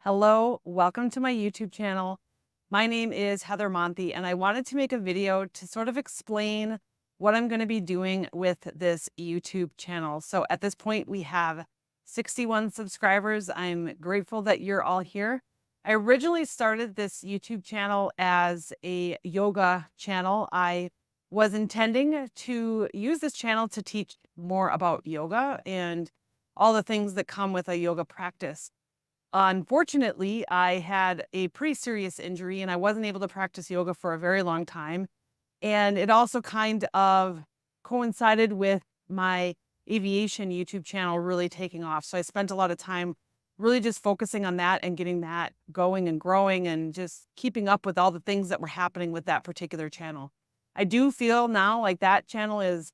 Hello, welcome to my YouTube channel. My name is Heather Monty, and I wanted to make a video to sort of explain what I'm going to be doing with this YouTube channel. So at this point, we have 61 subscribers. I'm grateful that you're all here. I originally started this YouTube channel as a yoga channel. I was intending to use this channel to teach more about yoga and all the things that come with a yoga practice. Unfortunately, I had a pretty serious injury and I wasn't able to practice yoga for a very long time. And it also kind of coincided with my aviation YouTube channel really taking off. So I spent a lot of time really just focusing on that and getting that going and growing and just keeping up with all the things that were happening with that particular channel. I do feel now like that channel is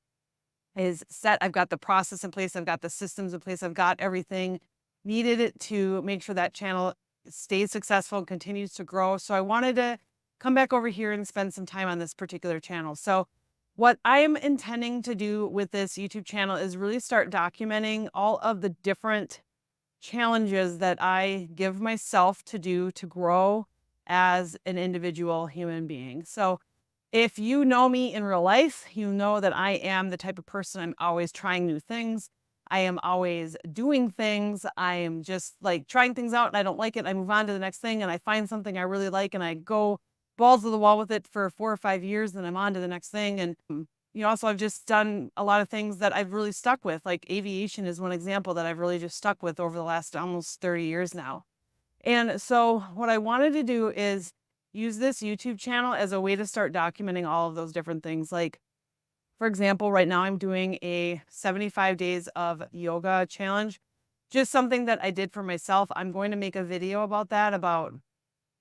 set. I've got the process in place. I've got the systems in place. I've got everything needed it to make sure that channel stays successful and continues to grow. So I wanted to come back over here and spend some time on this particular channel. So what I am intending to do with this YouTube channel is really start documenting all of the different challenges that I give myself to do to grow as an individual human being. So if you know me in real life, you know that I am the type of person I'm always trying new things. I am always doing things. I am just like trying things out and I don't like it. I move on to the next thing and I find something I really like and I go balls to the wall with it for 4 or 5 years. Then I'm on to the next thing. And, also I've just done a lot of things that I've really stuck with. Like aviation is one example that I've really just stuck with over the last almost 30 years now. And so what I wanted to do is use this YouTube channel as a way to start documenting all of those different things. Like, for example, right now I'm doing a 75 days of yoga challenge, just something that I did for myself. I'm going to make a video about that, about,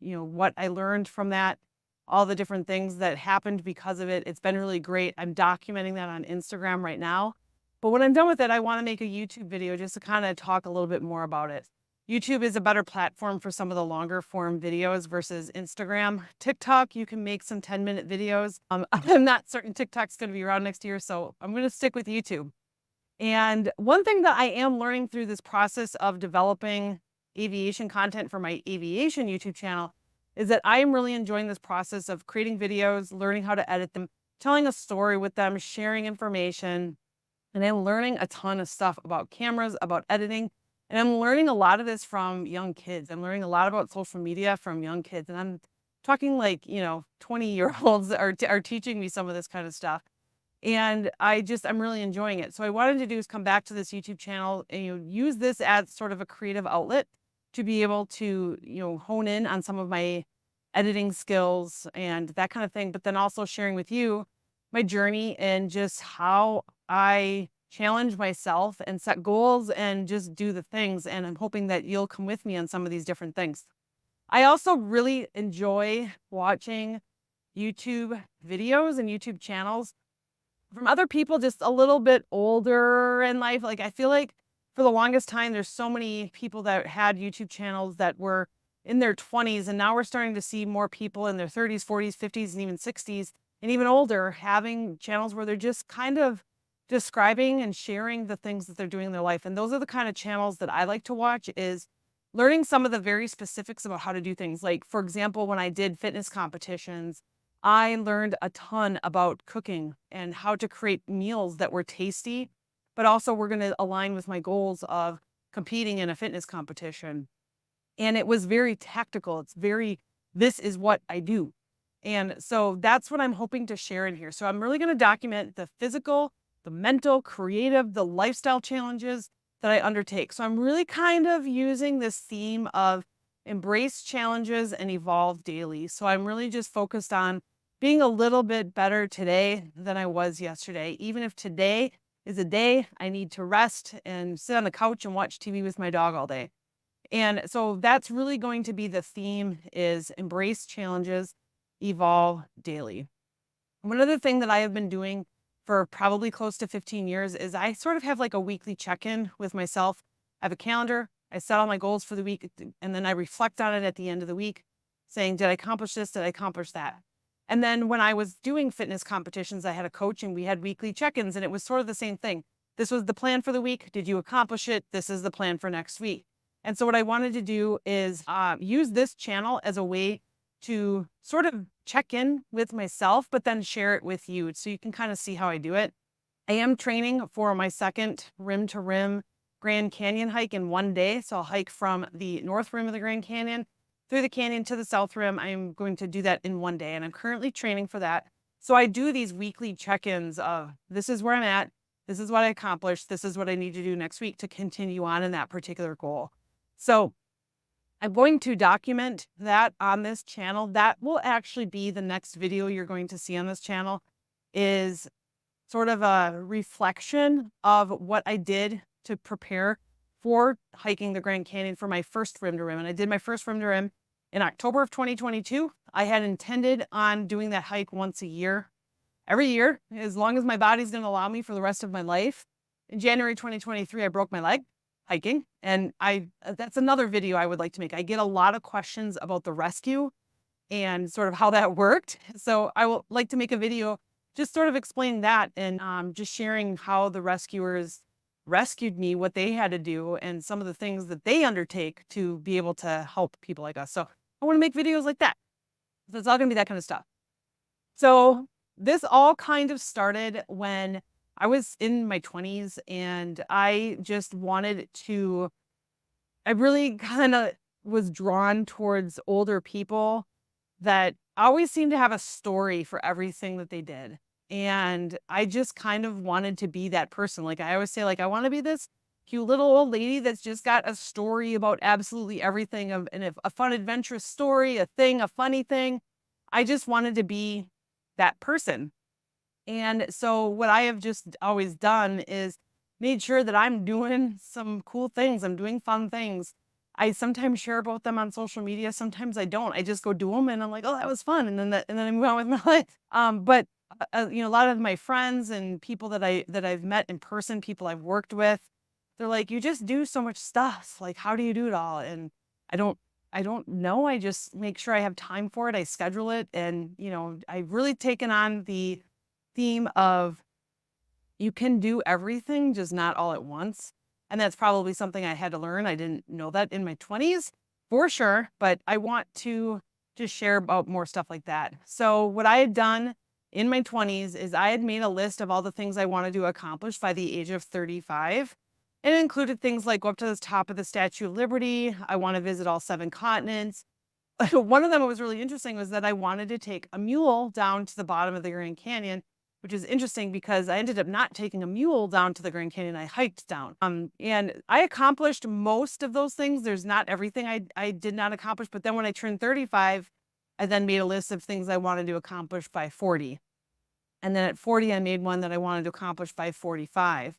what I learned from that, all the different things that happened because of it. It's been really great. I'm documenting that on Instagram right now. But when I'm done with it, I want to make a YouTube video just to kind of talk a little bit more about it. YouTube is a better platform for some of the longer form videos versus Instagram. TikTok, you can make some 10-minute videos. I'm not certain TikTok's going to be around next year, so I'm going to stick with YouTube. And one thing that I am learning through this process of developing aviation content for my aviation YouTube channel is that I am really enjoying this process of creating videos, learning how to edit them, telling a story with them, sharing information, and I'm learning a ton of stuff about cameras, about editing. And I'm learning a lot of this from young kids. I'm learning a lot about social media from young kids. And I'm talking like, 20-year-olds are teaching me some of this kind of stuff. And I'm really enjoying it. So I wanted to do is come back to this YouTube channel and use this as sort of a creative outlet to be able to, hone in on some of my editing skills and that kind of thing. But then also sharing with you my journey and just how I challenge myself and set goals and just do the things. And I'm hoping that you'll come with me on some of these different things. I also really enjoy watching YouTube videos and YouTube channels from other people just a little bit older in life. Like I feel like for the longest time, there's so many people that had YouTube channels that were in their 20s. And now we're starting to see more people in their 30s, 40s, 50s, and even 60s and even older having channels where they're just kind of describing and sharing the things that they're doing in their life. And those are the kind of channels that I like to watch, is learning some of the very specifics about how to do things. Like, for example, when I did fitness competitions, I learned a ton about cooking and how to create meals that were tasty, but also were going to align with my goals of competing in a fitness competition. And it was very tactical. This is what I do. And so that's what I'm hoping to share in here. So I'm really going to document the physical, the mental, creative, the lifestyle challenges that I undertake. So I'm really kind of using this theme of embrace challenges and evolve daily. So I'm really just focused on being a little bit better today than I was yesterday. Even if today is a day I need to rest and sit on the couch and watch TV with my dog all day. And so that's really going to be the theme, is embrace challenges, evolve daily. One other thing that I have been doing for probably close to 15 years is I sort of have like a weekly check-in with myself. I have a calendar. I set all my goals for the week, and then I reflect on it at the end of the week, saying, did I accomplish this? Did I accomplish that? And then when I was doing fitness competitions, I had a coach and we had weekly check-ins, and it was sort of the same thing. This was the plan for the week. Did you accomplish it? This is the plan for next week. And so what I wanted to do is use this channel as a way to sort of check in with myself, but then share it with you so you can kind of see how I do it. I am training for my second rim to rim Grand Canyon hike in one day. So I'll hike from the north rim of the Grand Canyon through the canyon to the south rim. I'm going to do that in one day, and I'm currently training for that. So I do these weekly check-ins of this is where I'm at, this is what I accomplished, this is what I need to do next week to continue on in that particular goal. So I'm going to document that on this channel. That will actually be the next video you're going to see on this channel, is sort of a reflection of what I did to prepare for hiking the Grand Canyon for my first rim to rim. And I did my first rim to rim in October of 2022. I had intended on doing that hike once a year, every year, as long as my body's going to allow me for the rest of my life. In January 2023, I broke my leg hiking. And that's another video I would like to make. I get a lot of questions about the rescue and sort of how that worked. So I will like to make a video just sort of explaining that and just sharing how the rescuers rescued me, what they had to do, and some of the things that they undertake to be able to help people like us. So I want to make videos like that. So it's all going to be that kind of stuff. So this all kind of started when I was in my 20s, and I just wanted to, I really kind of was drawn towards older people that always seemed to have a story for everything that they did. And I just kind of wanted to be that person. Like I always say, like, I want to be this cute little old lady that's just got a story about absolutely everything, and if a fun, adventurous story, a thing, a funny thing. I just wanted to be that person. And so what I have just always done is made sure that I'm doing some cool things. I'm doing fun things. I sometimes share about them on social media. Sometimes I don't. I just go do them, and I'm like, oh, that was fun, and then I move on with my life. But a lot of my friends and people that I've met in person, people I've worked with, they're like, you just do so much stuff. Like, how do you do it all? And I don't. I don't know. I just make sure I have time for it. I schedule it, and I've really taken on the theme of you can do everything, just not all at once. And that's probably something I had to learn. I didn't know that in my 20s for sure, but I want to just share about more stuff like that. So what I had done in my 20s is I had made a list of all the things I wanted to accomplish by the age of 35. And it included things like go up to the top of the Statue of Liberty. I want to visit all 7 continents. One of them that was really interesting was that I wanted to take a mule down to the bottom of the Grand Canyon, which is interesting because I ended up not taking a mule down to the Grand Canyon. I hiked down. And I accomplished most of those things. There's not everything I did not accomplish. But then when I turned 35, I then made a list of things I wanted to accomplish by 40. And then at 40, I made one that I wanted to accomplish by 45.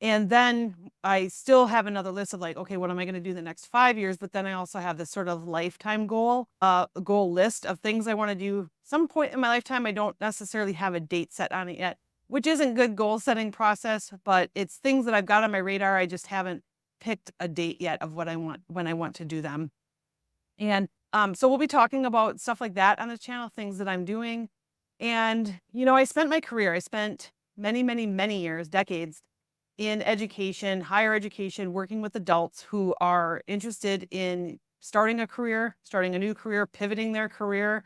And then I still have another list of like, okay, what am I going to do the next 5 years? But then I also have this sort of lifetime goal list of things I want to do some point in my lifetime. I don't necessarily have a date set on it yet, which isn't good goal setting process, but it's things that I've got on my radar. I just haven't picked a date yet of what I want when I want to do them. And so we'll be talking about stuff like that on the channel, things that I'm doing. And, I spent my career, I spent many, many, many years, decades in education, higher education, working with adults who are interested in starting a career, starting a new career, pivoting their career.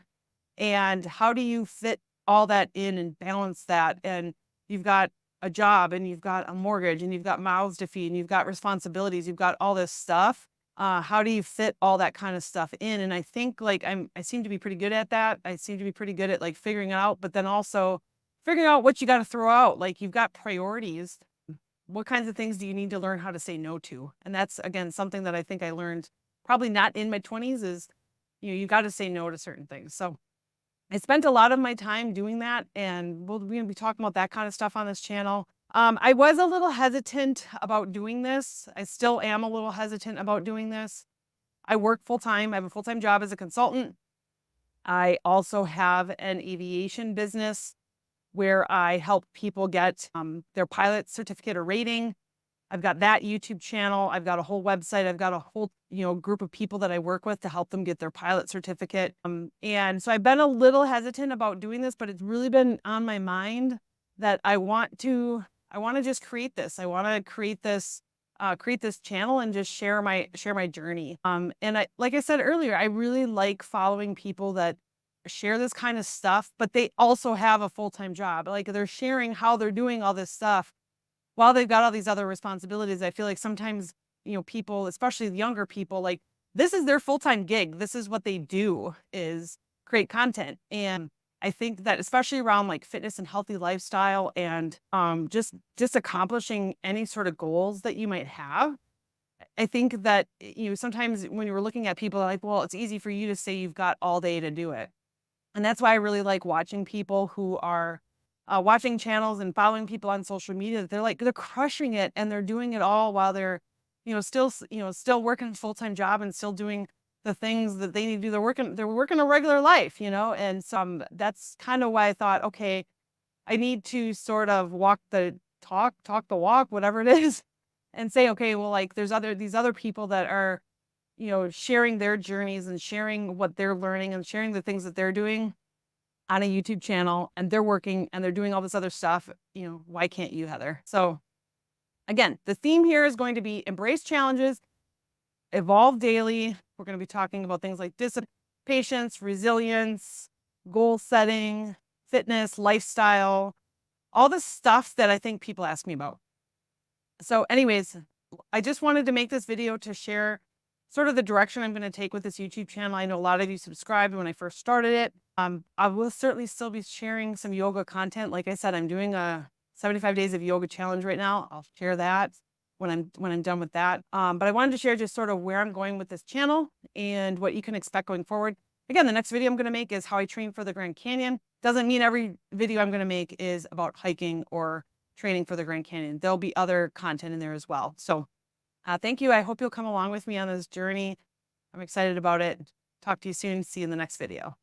And how do you fit all that in and balance that? And you've got a job, and you've got a mortgage, and you've got mouths to feed, and you've got responsibilities, you've got all this stuff. How do you fit all that kind of stuff in? And I think like I seem to be pretty good at that. I seem to be pretty good at like figuring it out, but then also figuring out what you got to throw out. Like you've got priorities. What kinds of things do you need to learn how to say no to? And that's, again, something that I think I learned probably not in my 20s is, you got to say no to certain things. So I spent a lot of my time doing that, and we're going to be talking about that kind of stuff on this channel. I was a little hesitant about doing this. I still am a little hesitant about doing this. I work full-time. I have a full-time job as a consultant. I also have an aviation business where I help people get their pilot certificate or rating. I've got that YouTube channel. I've got a whole website. I've got a whole group of people that I work with to help them get their pilot certificate. And so I've been a little hesitant about doing this, but it's really been on my mind that I want to just create this. I want to create this create this channel and just share my journey. And like I said earlier, I really like following people that share this kind of stuff, but they also have a full-time job. Like they're sharing how they're doing all this stuff while they've got all these other responsibilities. I feel like sometimes, people, especially the younger people, like this is their full-time gig. This is what they do, is create content. And I think that especially around like fitness and healthy lifestyle and just accomplishing any sort of goals that you might have. I think that sometimes when you're looking at people like, well, it's easy for you to say you've got all day to do it. And that's why I really like watching people who are watching channels and following people on social media. They're crushing it and they're doing it all while they're, still working a full-time job and still doing the things that they need to do. They're working a regular life, and so that's kind of why I thought, okay, I need to sort of walk the talk the walk, whatever it is, and say, okay, well, like these other people that are, sharing their journeys and sharing what they're learning and sharing the things that they're doing on a YouTube channel, and they're working and they're doing all this other stuff. Why can't you, Heather? So again, the theme here is going to be embrace challenges, evolve daily. We're going to be talking about things like discipline, patience, resilience, goal setting, fitness, lifestyle, all the stuff that I think people ask me about. So anyways, I just wanted to make this video to share sort of the direction I'm going to take with this YouTube channel. I know a lot of you subscribed when I first started it. I will certainly still be sharing some yoga content. Like I said, I'm doing a 75 days of yoga challenge right now. I'll share that when I'm done with that. But I wanted to share just sort of where I'm going with this channel and what you can expect going forward. Again, the next video I'm going to make is how I train for the Grand Canyon. Doesn't mean every video I'm going to make is about hiking or training for the Grand Canyon. There'll be other content in there as well. So thank you. I hope you'll come along with me on this journey. I'm excited about it. Talk to you soon. See you in the next video.